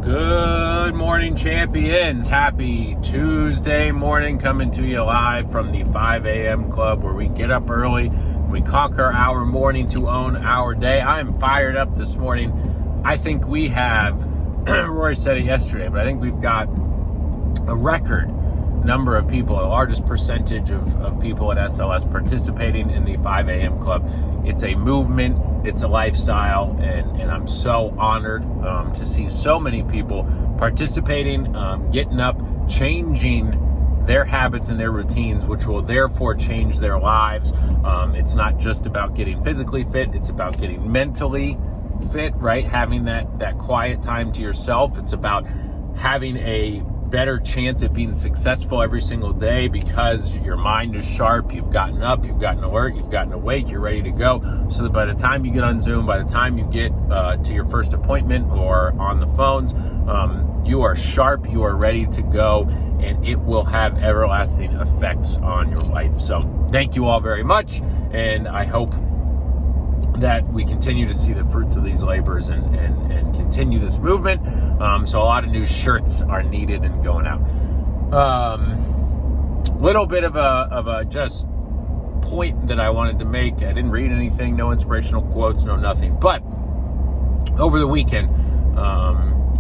Good morning, champions. Happy Tuesday morning, coming to you live from the 5 a.m. club where we get up early. We conquer our morning to own our day. I'm fired up this morning. I think we have, Roy said it yesterday, but I think we've got a record number of people, the largest percentage of people at SLS participating in the 5 a.m. club. It's a movement, it's a lifestyle, and I'm so honored to see so many people participating, getting up, changing their habits and their routines, which will therefore change their lives. It's not just about getting physically fit, it's about getting mentally fit, right? Having that quiet time to yourself. It's about having a better chance at being successful every single day because your mind is sharp, you've gotten up, you've gotten alert, you've gotten awake, you're ready to go, so that by the time you get on Zoom, by the time you get to your first appointment or on the phones, you are sharp, you are ready to go, and it will have everlasting effects on your life. So thank you all very much, and I hope that we continue to see the fruits of these labors and continue this movement. So a lot of new shirts are needed and going out. Little bit of a just point that I wanted to make. I didn't read anything, no inspirational quotes, no nothing. But over the weekend,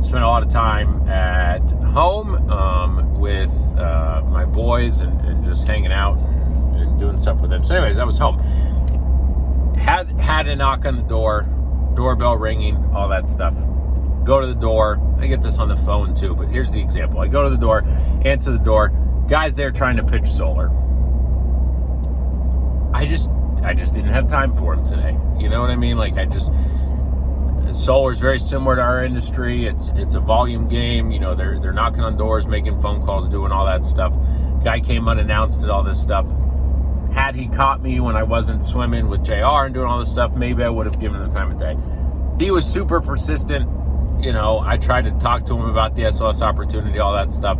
spent a lot of time at home with my boys and just hanging out and doing stuff with them. So anyways, I was home. Had a knock on the door, doorbell ringing, all that stuff. Go to the door. I get this on the phone too, but here's the example. I go to the door, answer the door. Guy's there trying to pitch solar. I just didn't have time for him today. You know what I mean? Solar is very similar to our industry. It's a volume game. You know, they're knocking on doors, making phone calls, doing all that stuff. Guy came unannounced, did all this stuff. Had he caught me when I wasn't swimming with JR and doing all this stuff, maybe I would have given him the time of day. He was super persistent. You know, I tried to talk to him about the SLS opportunity, all that stuff.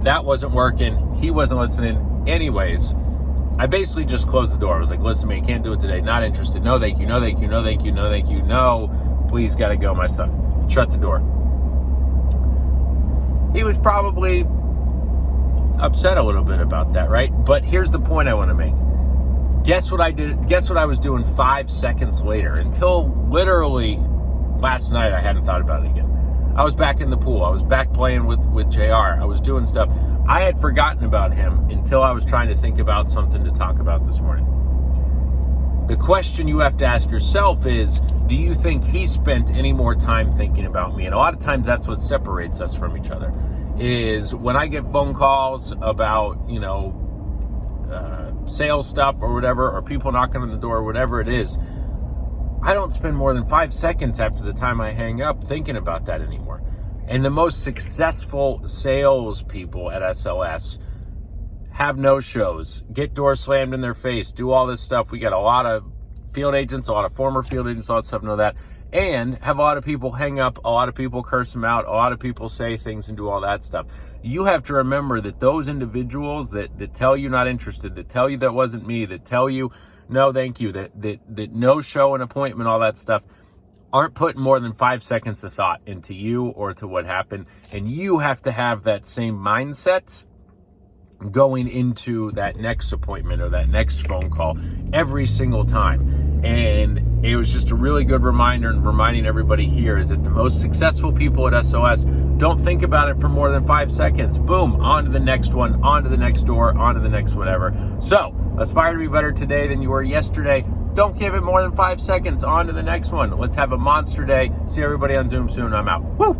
That wasn't working. He wasn't listening. Anyways, I basically just closed the door. I was like, listen, man, can't do it today. Not interested. No, thank you. No, thank you. No, thank you. No, thank you. No, please, gotta go, my son. Shut the door. He was probably upset a little bit about that, right? But here's the point I want to make. Guess what I did? Guess what I was doing 5 seconds later? Until literally last night, I hadn't thought about it again. I was back in the pool. I was back playing with JR. I was doing stuff. I had forgotten about him until I was trying to think about something to talk about this morning. The question you have to ask yourself is, do you think he spent any more time thinking about me? And a lot of times that's what separates us from each other. Is when I get phone calls about, sales stuff or whatever, or people knocking on the door, or whatever it is, I don't spend more than 5 seconds after the time I hang up thinking about that anymore. And the most successful sales people at SLS have no-shows, get doors slammed in their face, do all this stuff. We got a lot of field agents, a lot of former field agents, all that stuff, know that. And have a lot of people hang up, a lot of people curse them out, a lot of people say things and do all that stuff. You have to remember that those individuals that tell you not interested, that tell you that wasn't me, that tell you no thank you, that no show, an appointment, all that stuff, aren't putting more than 5 seconds of thought into you or to what happened. And you have to have that same mindset going into that next appointment or that next phone call every single time. And it was just a really good reminder, and reminding everybody here is that the most successful people at SOS don't think about it for more than 5 seconds. Boom, on to the next one, on to the next door, on to the next whatever. So aspire to be better today than you were yesterday. Don't give it more than 5 seconds. On to the next one. Let's have a monster day. See everybody on Zoom soon. I'm out. Woo!